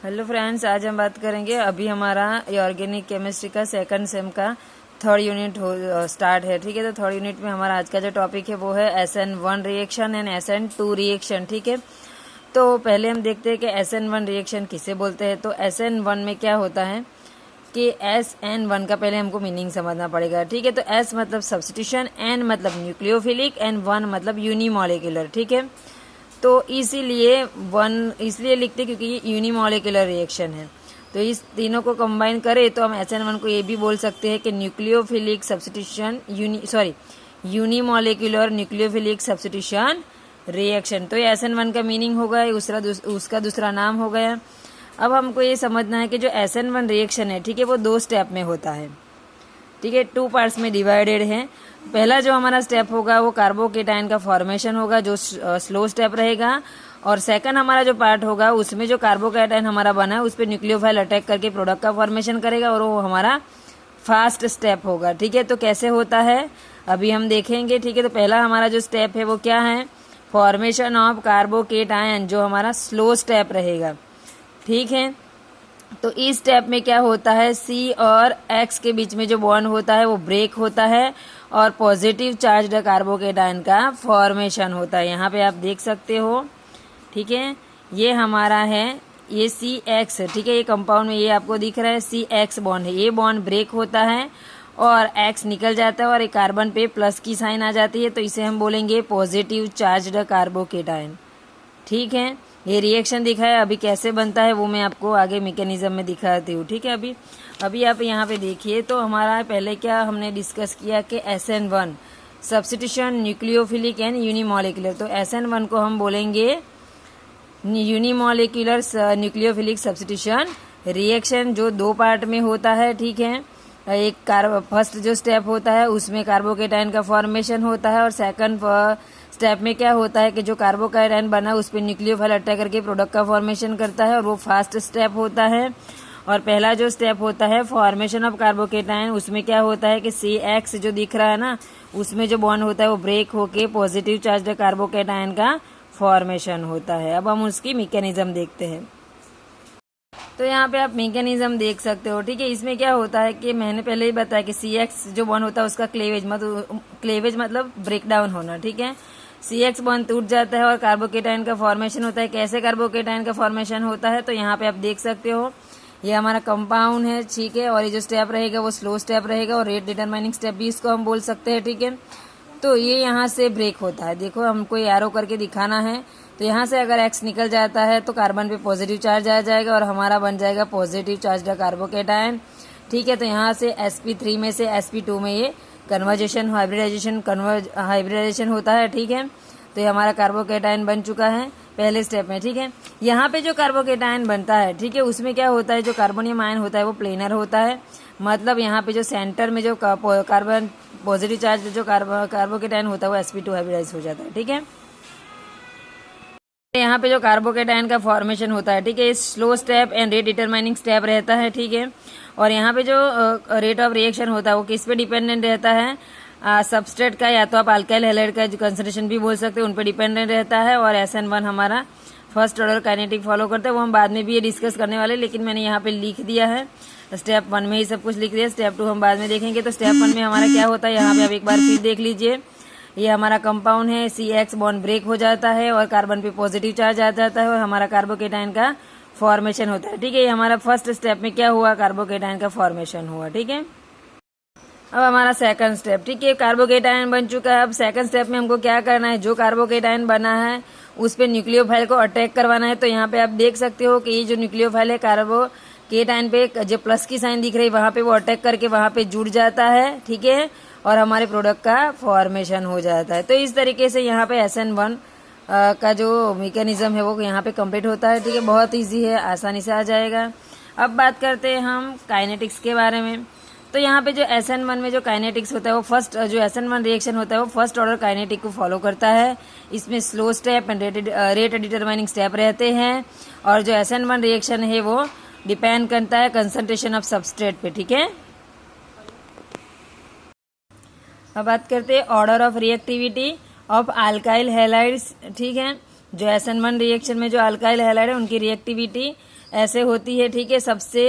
Hello friends, आज हम बात करेंगे। अभी हमारा ऑर्गेनिक केमिस्ट्री का सेकंड सेम का थर्ड यूनिट स्टार्ट है। ठीक है, तो थर्ड यूनिट में हमारा आज का जो टॉपिक है वो है SN1 reaction and SN2 reaction. ठीक है, तो पहले हम देखते हैं कि SN1 रिएक्शन किसे बोलते हैं। तो SN1 में क्या होता है कि SN1 का पहले हमको मीनिंग समझना पड़ेगा। ठीक है, तो S मतलब सब्स्टिट्यूशन, N मतलब न्यूक्लियोफिलिक एंड 1 मतलब यूनिमॉलिक्यूलर। ठीक है, तो इसीलिए वन इसलिए लिखते क्योंकि ये यूनिमॉलिक्यूलर रिएक्शन है। तो इस तीनों को कंबाइन करें तो हम SN1 को ये भी बोल सकते हैं कि nucleophilic substitution unimolecular nucleophilic substitution reaction. तो ये SN1 का मीनिंग हो गया, उसका दूसरा नाम हो गया। अब हमको ये समझना है कि जो SN1 रिएक्शन है, ठीक है, वो 2 स्टेप में होता है। ठीक है, 2 पार्ट्स में डिवाइडेड है। पहला जो हमारा स्टेप होगा वो कार्बोकेटाइन का फॉर्मेशन होगा, जो स्लो स्टेप रहेगा। और सेकंड हमारा जो पार्ट होगा उसमें जो कार्बोकेटाइन हमारा बना है उस पर न्यूक्लियोफाइल अटैक करके प्रोडक्ट का फॉर्मेशन करेगा और वो हमारा फास्ट स्टेप होगा। ठीक है, तो कैसे होता है अभी हम देखेंगे। ठीक है, तो पहला हमारा जो स्टेप है वो क्या है, फॉर्मेशन ऑफ कार्बोकेटाइन, जो हमारा स्लो स्टेप रहेगा। ठीक है, तो इस स्टेप में क्या होता है, C और X के बीच में जो बॉन्ड होता है वो ब्रेक होता है और पॉजिटिव चार्ज्ड कार्बोकेटाइन का फॉर्मेशन होता है। यहाँ पे आप देख सकते हो। ठीक है, ये हमारा है, ये CX। ठीक है, ये कंपाउंड में ये आपको दिख रहा है CX बॉन्ड है। ये बॉन्ड ब्रेक होता है और X निकल जाता है और एक कार्बन पे प्लस की साइन आ जाती है, तो इसे हम बोलेंगे पॉजिटिव चार्ज्ड कार्बोकेटाइन। ठीक है, ये रिएक्शन दिखाया। अभी कैसे बनता है वो मैं आपको आगे मैकेनिज्म में दिखाती हूँ। ठीक है, अभी आप यहाँ पे देखिए। तो हमारा पहले क्या हमने डिस्कस किया कि SN1 substitution nucleophilic and unimolecular. तो SN1 को हम बोलेंगे यूनिमॉलिक्यूलर न्यूक्लियोफिलिक सब्स्टिट्यूशन रिएक्शन, जो 2 पार्ट में होता है। ठीक है, एक फर्स्ट जो स्टेप होता है उसमें कार्बोकेटाइन का फॉर्मेशन होता है और सेकंड स्टेप में क्या होता है कि जो कार्बोकेटाइन बना उस पर न्यूक्लियोफाइल अटैक करके प्रोडक्ट का फॉर्मेशन करता है और वो फास्ट स्टेप होता है। और पहला जो स्टेप होता है फॉर्मेशन ऑफ कार्बोकेटाइन, उसमें क्या होता है कि CX जो दिख रहा है ना, उसमें जो बॉन्ड होता है वो ब्रेक होके पॉजिटिव चार्ज कार्बोकेटाइन का फॉर्मेशन होता है। अब हम उसकी मैकेनिज्म देखते हैं। तो यहाँ पे आप मैकेनिज्म देख सकते हो। ठीक है, इसमें क्या होता है कि मैंने पहले ही बताया कि CX जो बॉन्ड होता है उसका क्लेवेज मतलब ब्रेक डाउन होना। ठीक है, CX बॉन्ड टूट जाता है और कार्बोकेटाइन का फॉर्मेशन होता है। कैसे कार्बोकेटाइन का फॉर्मेशन होता है, तो यहाँ पे आप देख सकते हो, ये हमारा कंपाउंड है। ठीक है, और ये जो स्टेप रहेगा वो स्लो स्टेप रहेगा और रेट डिटरमाइनिंग स्टेप भी इसको हम बोल सकते हैं। ठीक है, तो ये यहाँ से ब्रेक होता है। देखो, हमको एरो करके दिखाना है। तो यहाँ से अगर X निकल जाता है तो कार्बन पे पॉजिटिव चार्ज आ जाएगा और हमारा बन जाएगा पॉजिटिव चार्ज कार्बोकेटाइन। ठीक है, तो यहाँ से sp3 में से sp2 में ये हाइब्रिडाइजेशन होता है। ठीक है, तो ये हमारा कार्बोकेटाइन बन चुका है पहले स्टेप में। ठीक है, यहाँ पे जो कार्बोकेटाइन बनता है, ठीक है, उसमें क्या होता है, जो कार्बोनियम आयन होता है वो प्लेनर होता है। मतलब यहाँ पे जो सेंटर में जो कार्बन पॉजिटिव चार्ज जो कार्बोकेटाइन होता है वो sp2 हाइब्रिडाइज हो जाता है। ठीक है, यहाँ पे जो कार्बोकेटाइन का फॉर्मेशन होता है, ठीक है, slow step and rate determining step रहता है। ठीक है, और यहाँ पे जो रेट ऑफ रिएक्शन होता है वो किस पे डिपेंडेंट रहता है, सबस्ट्रेट का, या तो आप अल्काइल हैलाइड का जो कंसंट्रेशन भी बोल सकते हैं, उन पे डिपेंडेंट रहता है। और SN1 हमारा फर्स्ट ऑर्डर काइनेटिक फॉलो करता है, वो हम बाद में भी ये डिस्कस करने वाले, लेकिन मैंने यहाँ पे लिख दिया है। स्टेप 1 में ही सब कुछ लिख दिया, स्टेप 2 हम बाद में देखेंगे। तो स्टेप 1 में हमारा क्या होता है, यहाँ पे आप एक बार फिर देख लीजिए। ये हमारा कंपाउंड है, CX बॉन्ड ब्रेक हो जाता है और कार्बन पे पॉजिटिव चार्ज आ जाता है और हमारा कार्बोकेटाइन का फॉर्मेशन होता है। ठीक है, ये हमारा फर्स्ट स्टेप में क्या हुआ, कार्बोकेटाइन का फॉर्मेशन हुआ। ठीक है, अब हमारा सेकंड स्टेप। ठीक है, कार्बोकेटाइन बन चुका है। अब सेकंड स्टेप में हमको क्या करना है, जो कार्बोकेटाइन बना है उस पे न्यूक्लियोफाइल को अटैक करवाना है। तो यहाँ पे आप देख सकते हो कि ये जो न्यूक्लियोफाइल है कार्बोकेटाइन पे जो प्लस की साइन दिख रही है वहां पे वो अटैक करके वहां पे जुड़ जाता है। ठीक है, और हमारे प्रोडक्ट का फॉर्मेशन हो जाता है। तो इस तरीके से यहाँ पे SN1 का जो मैकेनिज्म है वो यहाँ पे कंप्लीट होता है। ठीक है, बहुत इजी है, आसानी से आ जाएगा। अब बात करते हैं हम काइनेटिक्स के बारे में। तो यहाँ पे जो SN1 में जो काइनेटिक्स होता है वो फर्स्ट, जो SN1 रिएक्शन होता है वो फर्स्ट ऑर्डर काइनेटिक को फॉलो करता है। इसमें slow step and rate determining step रहते हैं और जो SN1 रिएक्शन है वो डिपेंड करता है कंसंट्रेशन ऑफ सबस्ट्रेट पे। ठीक है, अब बात करते हैं order of reactivity of alkyl halides. ठीक है, जो SN1 रिएक्शन में जो अल्काइल हैलाइड है उनकी रिएक्टिविटी ऐसे होती है, ठीक है। सबसे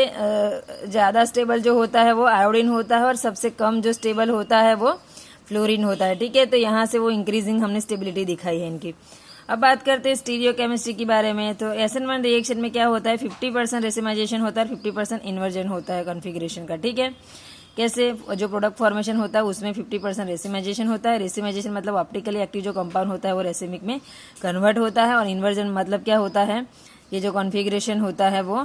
ज्यादा स्टेबल जो होता है वो आयोडीन होता है और सबसे कम जो स्टेबल होता है वो फ्लोरीन होता है, ठीक है। तो यहाँ से वो इंक्रीजिंग हमने स्टेबिलिटी दिखाई है इनकी। अब बात करते हैं स्टीरियोकेमिस्ट्री के बारे में। तो SN1 रिएक्शन में क्या होता है, 50% रेसिमाइजेशन होता है और 50% इन्वर्जन होता है कॉन्फ़िगरेशन का, ठीक है। कैसे, जो प्रोडक्ट फॉर्मेशन होता है उसमें 50% रेसिमाइजेशन होता है। रेसिमाइजेशन मतलब ऑप्टिकली एक्टिव जो कंपाउंड होता है वो रेसिमिक में कन्वर्ट होता है। और इन्वर्जन मतलब क्या होता है, ये जो कॉन्फ़िगरेशन होता है वो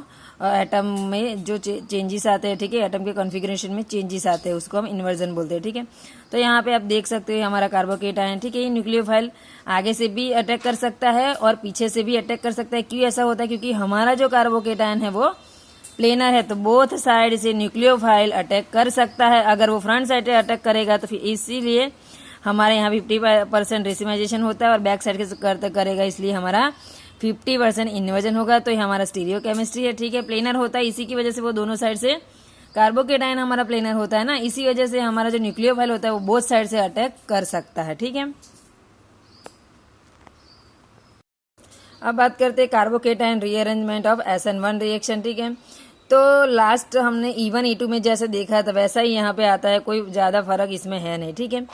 एटम में जो चेंजेस आते हैं, ठीक है, एटम के कॉन्फ़िगरेशन में चेंजेस आते हैं, उसको हम इन्वर्जन बोलते हैं, ठीक है। तो यहाँ पे आप देख सकते हो हमारा कार्बोकेटायन, ठीक है, ये न्यूक्लियोफाइल आगे से भी अटैक कर सकता है और पीछे से भी अटैक कर सकता है। क्यों ऐसा होता है, क्योंकि हमारा जो कार्बोकेटायन है वो प्लेनर है, तो बोथ साइड से न्यूक्लियोफाइल अटैक कर सकता है। अगर वो फ्रंट साइड से अटैक करेगा तो फिर इसीलिए हमारे यहाँ 50% रेसिमाइजेशन होता है और बैक साइड से करेगा, इसलिए हमारा 50% इन्वर्जन होगा। तो ये हमारा स्टीरियो केमिस्ट्री है, ठीक है। प्लेनर होता है, इसी की वजह से वो दोनों साइड से कार्बोकेटायन हमारा प्लेनर होता है ना, इसी वजह से हमारा जो न्यूक्लियोफाइल होता है वो बोथ साइड से अटैक कर सकता है, ठीक है। अब बात करते हैं carbocation rearrangement of SN1 reaction, ठीक है। तो लास्ट हमने E1 E2 में जैसे देखा था वैसा ही यहाँ पे आता है, कोई ज्यादा फर्क इसमें है नहीं, ठीक है।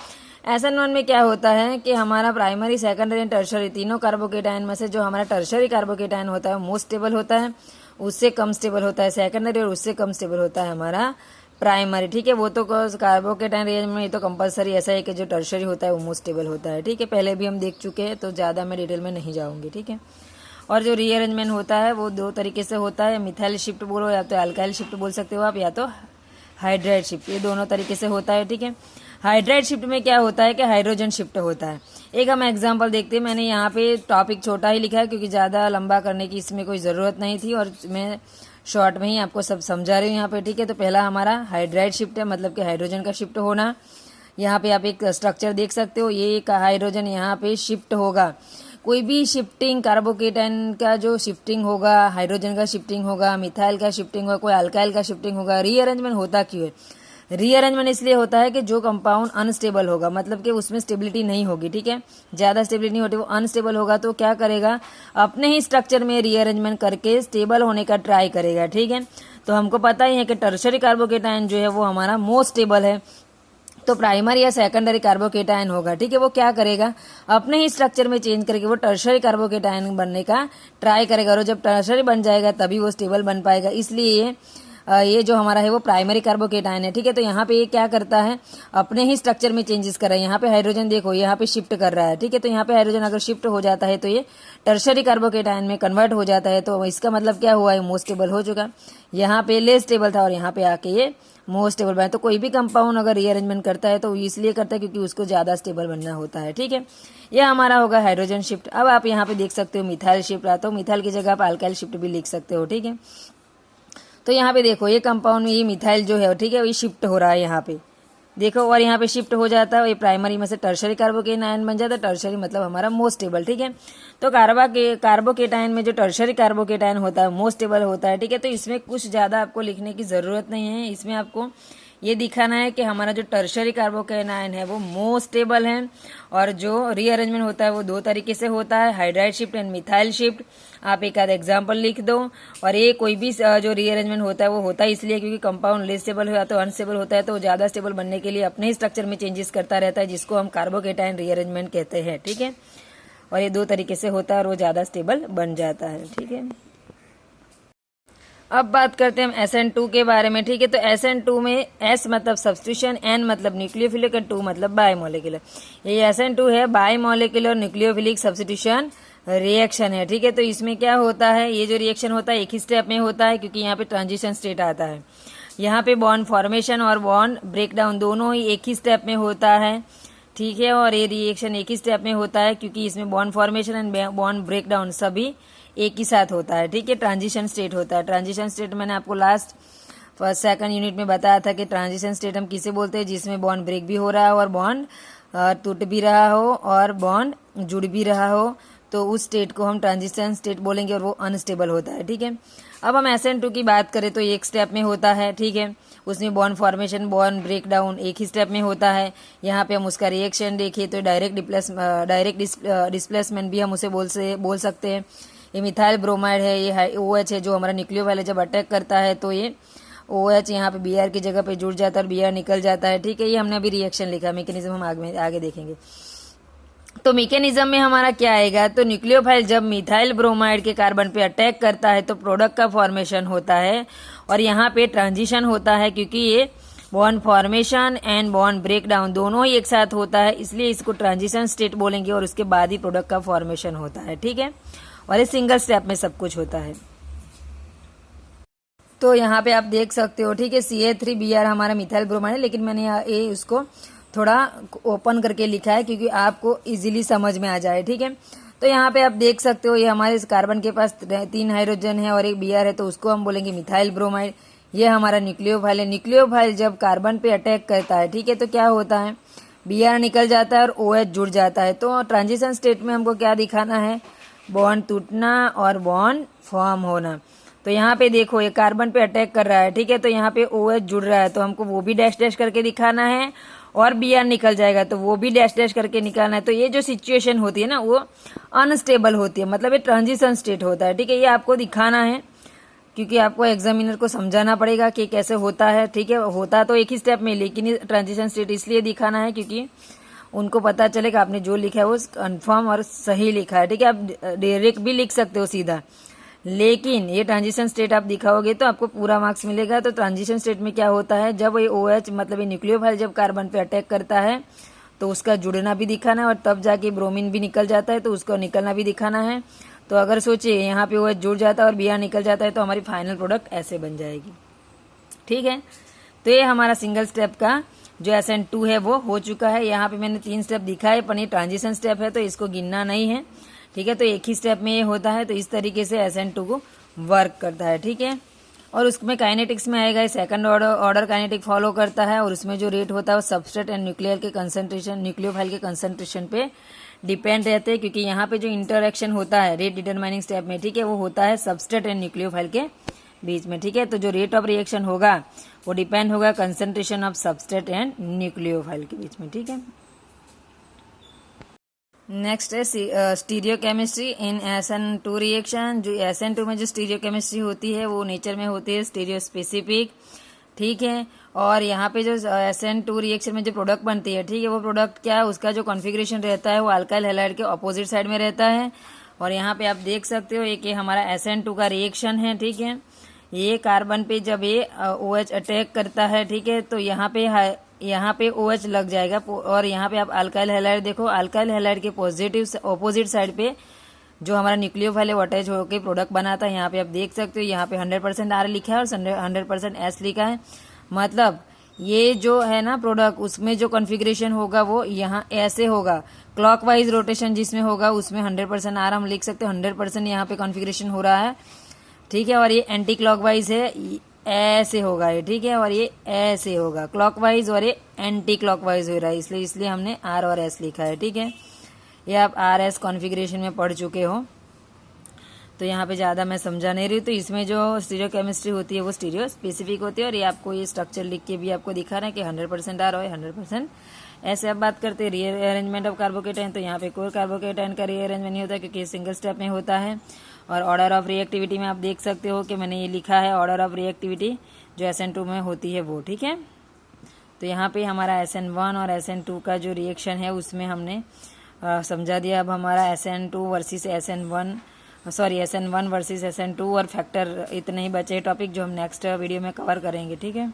SN1 में क्या होता है कि हमारा प्राइमरी, सेकेंडरी एंड टर्शरी तीनों कार्बोकेटायन में से जो हमारा टर्शरी कार्बोकेटायन होता है मोस्ट स्टेबल होता है, उससे कम स्टेबल होता है सेकेंडरी और उससे कम स्टेबल होता है हमारा प्राइमरी, ठीक है। वो तो कार्बोकेटायन रिएरेंजमेंट में ये तो कंपलसरी ऐसा है कि जो टर्शरी होता है वो मोस्ट स्टेबल होता है, ठीक है। पहले भी हम देख चुके हैं तो ज्यादा मैं डिटेल में नहीं जाऊंगी, ठीक है। और जो रीअरेंजमेंट होता है वो दो तरीके से होता है, मिथाइल शिफ्ट बोलो या तो अल्काइल शिफ्ट बोल सकते हो आप, या तो हाइड्राइड शिफ्ट, ये दोनों तरीके से होता है, ठीक है। हाइड्राइड शिफ्ट में क्या होता है कि हाइड्रोजन शिफ्ट होता है। एक हम एग्जांपल देखते हैं, मैंने यहाँ पे टॉपिक छोटा ही लिखा है क्योंकि ज्यादा लंबा करने की इसमें कोई जरूरत नहीं थी और मैं शॉर्ट में ही आपको सब समझा रही हूँ यहाँ पे, ठीक है। तो पहला हमारा हाइड्राइड शिफ्ट है, मतलब कि हाइड्रोजन का शिफ्ट होना। यहाँ पे आप एक स्ट्रक्चर देख सकते हो, ये एक हाइड्रोजन यहाँ पे शिफ्ट होगा। कोई भी शिफ्टिंग कार्बोकेटायन का जो शिफ्टिंग होगा, हाइड्रोजन का शिफ्टिंग होगा, मिथाइल का शिफ्टिंग होगा, कोई अल्काइल का शिफ्टिंग होगा। रीअरेंजमेंट होता क्यों है, रीअरेंजमेंट इसलिए होता है कि जो कंपाउंड अनस्टेबल होगा, मतलब कि उसमें स्टेबिलिटी नहीं होगी, ठीक है, ज्यादा स्टेबिलिटी नहीं होती, वो अनस्टेबल होगा, तो क्या करेगा, अपने ही स्ट्रक्चर में रीअरेंजमेंट करके स्टेबल होने का ट्राई करेगा, ठीक है। तो हमको पता ही है कि टर्शरी कार्बोकेटायन जो है वो हमारा मोस्ट स्टेबल है, तो प्राइमरी या सेकेंडरी कार्बोकेटायन होगा, ठीक है। वो क्या करेगा, अपने ही स्ट्रक्चर में चेंज करके वो टर्शरी कार्बोकेटायन बनने का ट्राई करेगा, और जब टर्शरी बन जाएगा तभी वो स्टेबल बन पाएगा। इसलिए ये जो हमारा है वो प्राइमरी कार्बोकेटायन है, ठीक है। तो यहाँ पे ये क्या करता है, अपने ही स्ट्रक्चर में चेंजेस कर रहा है। यहाँ पे हाइड्रोजन देखो यहाँ पे शिफ्ट कर रहा है, ठीक है। तो यहाँ पे हाइड्रोजन अगर शिफ्ट हो जाता है तो ये टर्शरी कार्बोकेटायन में कन्वर्ट हो जाता है, तो इसका मतलब क्या हुआ है, मोस्ट स्टेबल हो चुका। यहाँ पे लेस स्टेबल था और यहाँ पे आके ये मोस्ट स्टेबल बना। तो कोई भी कंपाउंड अगर रीअरेंजमेंट करता है तो इसलिए करता है क्योंकि उसको ज्यादा स्टेबल बनना होता है, ठीक है। यह हमारा होगा हाइड्रोजन शिफ्ट। अब आप यहाँ पे देख सकते हो मिथाइल शिफ्ट आता हो, मिथाइल की जगह आप अल्काइल शिफ्ट भी लिख सकते हो, ठीक है। तो यहाँ पे देखो ये कंपाउंड में ये मिथाइल जो है, ठीक है, ये शिफ्ट हो रहा है यहाँ पे देखो, और यहाँ पे शिफ्ट हो जाता है, ये प्राइमरी में से टर्शरी कार्बोकेटायन बन जाता है। टर्शरी मतलब हमारा मोस्ट स्टेबल, ठीक है। तो कार्बोकेटायन में जो टर्शरी कार्बोकेटायन होता है मोस्ट स्टेबल होता है, ठीक है। तो इसमें कुछ ज्यादा आपको लिखने की जरूरत नहीं है, इसमें आपको ये दिखाना है कि हमारा जो टर्शरी कार्बोकेटायन है वो मोस्ट स्टेबल है, और जो रीअरेंजमेंट होता है वो दो तरीके से होता है, hydride shift and methyl shift. आप एक आध एग्जाम्पल लिख दो। और ये कोई भी जो रीअरेंजमेंट होता है वो होता है इसलिए क्योंकि कंपाउंड लेस स्टेबल हो या तो अनस्टेबल होता है, तो ज्यादा स्टेबल बनने के लिए अपने ही स्ट्रक्चर में चेंजेस करता रहता है, जिसको हम कार्बोकेटायन रीअरेंजमेंट कहते हैं, ठीक है। और ये दो तरीके से होता है और वो ज्यादा स्टेबल बन जाता है, ठीक है। अब बात करते हैं हम SN2 के बारे में, ठीक है। तो SN2 में S मतलब सब्स्टिट्यूशन, N मतलब न्यूक्लियोफिलिक और 2 मतलब बायोमोलिकुलर। ये SN2 है बायोमोलिकुलर न्यूक्लियोफिलिक सब्स्टिट्यूशन रिएक्शन है, ठीक है। तो इसमें क्या होता है, ये जो रिएक्शन होता है एक ही स्टेप में होता है क्योंकि यहाँ पे ट्रांजिशन स्टेट आता है। यहाँ पे बॉन्ड फॉर्मेशन और बॉन्ड ब्रेकडाउन दोनों ही एक ही स्टेप में होता है, ठीक है। और ये रिएक्शन एक ही स्टेप में होता है क्योंकि इसमें bond formation and bond breakdown सभी एक ही साथ होता है, ठीक है। ट्रांजिशन स्टेट होता है। ट्रांजिशन स्टेट मैंने आपको लास्ट फर्स्ट सेकंड यूनिट में बताया था कि ट्रांजिशन स्टेट हम किसे बोलते हैं, जिसमें बॉन्ड ब्रेक भी हो रहा हो और बॉन्ड टूट भी रहा हो और बॉन्ड जुड़ भी रहा हो, तो उस स्टेट को हम ट्रांजिशन स्टेट बोलेंगे और वो अनस्टेबल होता है, ठीक है। अब हम SN2 की बात करें तो एक स्टेप में होता है, ठीक है। उसमें bond formation, bond break down एक ही स्टेप में होता है। यहाँ पे हम उसका रिएक्शन देखिए तो डायरेक्ट डिस्प्लेसमेंट भी हम उसे बोल सकते हैं। ये मिथाइल ब्रोमाइड है, ये OH है जो हमारा न्यूक्लियोफाइल जब अटैक करता है तो ये OH यहाँ पे Br की जगह पे जुड़ जाता है और Br निकल जाता है, ठीक है। ये हमने अभी रिएक्शन लिखा, मैकेनिज्म हम आगे देखेंगे। तो मैकेनिज्म में हमारा क्या आएगा, तो न्यूक्लियोफाइल जब मिथाइल ब्रोमाइड के कार्बन पे अटैक करता है तो प्रोडक्ट का फॉर्मेशन होता है और यहाँ पे ट्रांजिशन होता है, क्योंकि ये bond formation and bond break down दोनों ही एक साथ होता है, इसलिए इसको ट्रांजिशन स्टेट बोलेंगे और उसके बाद ही प्रोडक्ट का फॉर्मेशन होता है, ठीक है। और ये सिंगल स्टेप में सब कुछ होता है। तो यहाँ पे आप देख सकते हो, ठीक है, Ca3Br हमारा मिथाइल ब्रोमाइड है, लेकिन मैंने ये उसको थोड़ा ओपन करके लिखा है क्योंकि आपको इजीली समझ में आ जाए, ठीक है। तो यहाँ पे आप देख सकते हो ये हमारे इस कार्बन के पास 3 हाइड्रोजन है और एक Br है, तो उसको हम बोलेंगे मिथाइल ब्रोमाइड। ये हमारा न्यूक्लियोफाइल है। न्यूक्लियोफाइल जब कार्बन पे अटैक करता है, ठीक है, तो क्या होता है, Br निकल जाता है और OH जुड़ जाता है। तो ट्रांजिशन स्टेट में हमको क्या दिखाना है, बॉन्ड टूटना और बॉन्ड फॉर्म होना। तो यहाँ पे देखो ये कार्बन पे अटैक कर रहा है, ठीक है, तो यहाँ पे OH जुड़ रहा है तो हमको वो भी डैश डैश करके दिखाना है और Br निकल जाएगा तो वो भी डैश डैश करके निकालना है। तो ये जो सिचुएशन होती है ना वो अनस्टेबल होती है, मतलब ये ट्रांजिशन स्टेट होता है, ठीक है। ये आपको दिखाना है क्योंकि आपको एग्जामिनर को समझाना पड़ेगा कि कैसे होता है, ठीक है। होता तो एक ही स्टेप में, लेकिन ट्रांजिशन स्टेट इसलिए दिखाना है क्योंकि उनको पता चलेगा आपने जो लिखा है वो कन्फर्म और सही लिखा है, ठीक है। आप डायरेक्ट भी लिख सकते हो सीधा, लेकिन ये ट्रांजिशन स्टेट आप दिखाओगे तो आपको पूरा मार्क्स मिलेगा। तो ट्रांजिशन स्टेट में क्या होता है, जब ये OH मतलब ये न्यूक्लियोफाइल जब कार्बन पे अटैक करता है तो उसका जुड़ना भी दिखाना है और तब जाके ब्रोमीन भी निकल जाता है तो उसको निकलना भी दिखाना है। तो अगर सोचिए यहाँ पे OH जुड़ जाता है और Br निकल जाता है तो हमारी फाइनल प्रोडक्ट ऐसे बन जाएगी, ठीक है। तो ये हमारा सिंगल स्टेप का जो SN2 है वो हो चुका है। यहाँ पे मैंने 3 स्टेप दिखाए, पर ये ट्रांजिशन स्टेप है तो इसको गिनना नहीं है, ठीक है। तो एक ही स्टेप में ये होता है, तो इस तरीके से SN2 को वर्क करता है, ठीक है। और उसमें काइनेटिक्स में आएगा, सेकंड ऑर्डर काइनेटिक फॉलो करता है और उसमें जो रेट होता है वो सबस्ट्रेट एंड न्यूक्लियर के कंसंट्रेशन, न्यूक्लियोफाइल के कंसंट्रेशन पे डिपेंड रहते हैं, क्योंकि यहाँ पे जो इंटरेक्शन होता है रेट डिटरमाइनिंग स्टेप में, ठीक है, वो होता है सबस्ट्रेट एंड न्यूक्लियोफाइल के बीच में, ठीक है। तो जो रेट ऑफ रिएक्शन होगा वो डिपेंड होगा concentration of substrate and nucleophile के बीच में, ठीक है। नेक्स्ट है stereo chemistry in SN2 reaction. जो SN2 में जो स्टीरियो केमिस्ट्री होती है वो नेचर में होती है स्टीरियो स्पेसिफिक, ठीक है। और यहाँ पे जो SN2 रिएक्शन में जो प्रोडक्ट बनती है, ठीक है, वो प्रोडक्ट क्या है, उसका जो कॉन्फ़िगरेशन रहता है वो अल्काइल हैलाइड के ऑपोजिट साइड में रहता है। और यहाँ पे आप देख सकते हो एक ये हमारा SN2 का रिएक्शन है, ठीक है। ये कार्बन पे जब ये OH अटैक करता है, ठीक है, तो यहाँ पे OH लग जाएगा और यहाँ पे आप अल्काइल हैलाइड देखो, अल्काइल हैलाइड के ऑपोजिट साइड पे जो हमारा न्यूक्लियोफाइल है वो अटैच होकर प्रोडक्ट बनाता है। यहाँ पे आप देख सकते हो, यहाँ पे 100% R लिखा है और 100% S लिखा है, मतलब ये जो है ना प्रोडक्ट उसमें जो कॉन्फ़िगरेशन होगा वो यहाँ ऐसे होगा, क्लॉकवाइज रोटेशन जिसमें होगा उसमें 100% R हम लिख सकते हो, 100% यहाँ पे कॉन्फ़िगरेशन हो रहा है, ठीक है। और ये एंटी क्लॉकवाइज है, ऐसे होगा ये, ठीक है, और ये ऐसे होगा क्लॉकवाइज और ये एंटी क्लॉकवाइज हो रहा है, इसलिए हमने R और S लिखा है, ठीक है। ये आप RS कॉन्फ़िगरेशन में पढ़ चुके हो तो यहाँ पे ज़्यादा मैं समझा नहीं रही हूँ। तो इसमें जो स्टीरियो केमिस्ट्री होती है वो स्टीरियो स्पेसिफिक होती है और ये आपको ये स्ट्रक्चर लिख के भी आपको दिखा रहा है कि 100% R और 100% ऐसे आप बात करते हैं रीअरेंजमेंट ऑफ कार्बोकेटाइन, तो यहाँ पे कोई कार्बोकेटाइन का रीअरेंजमेंट नहीं होता क्योंकि सिंगल स्टेप में होता है। और ऑर्डर ऑफ रिएक्टिविटी में आप देख सकते हो कि मैंने ये लिखा है ऑर्डर ऑफ रिएक्टिविटी जो SN2 में होती है वो, ठीक है। तो यहाँ पे हमारा SN1 और SN2 का जो रिएक्शन है उसमें हमने समझा दिया। अब हमारा SN1 वर्सेस SN2 और फैक्टर इतने ही बचे टॉपिक जो हम नेक्स्ट वीडियो में कवर करेंगे, ठीक है।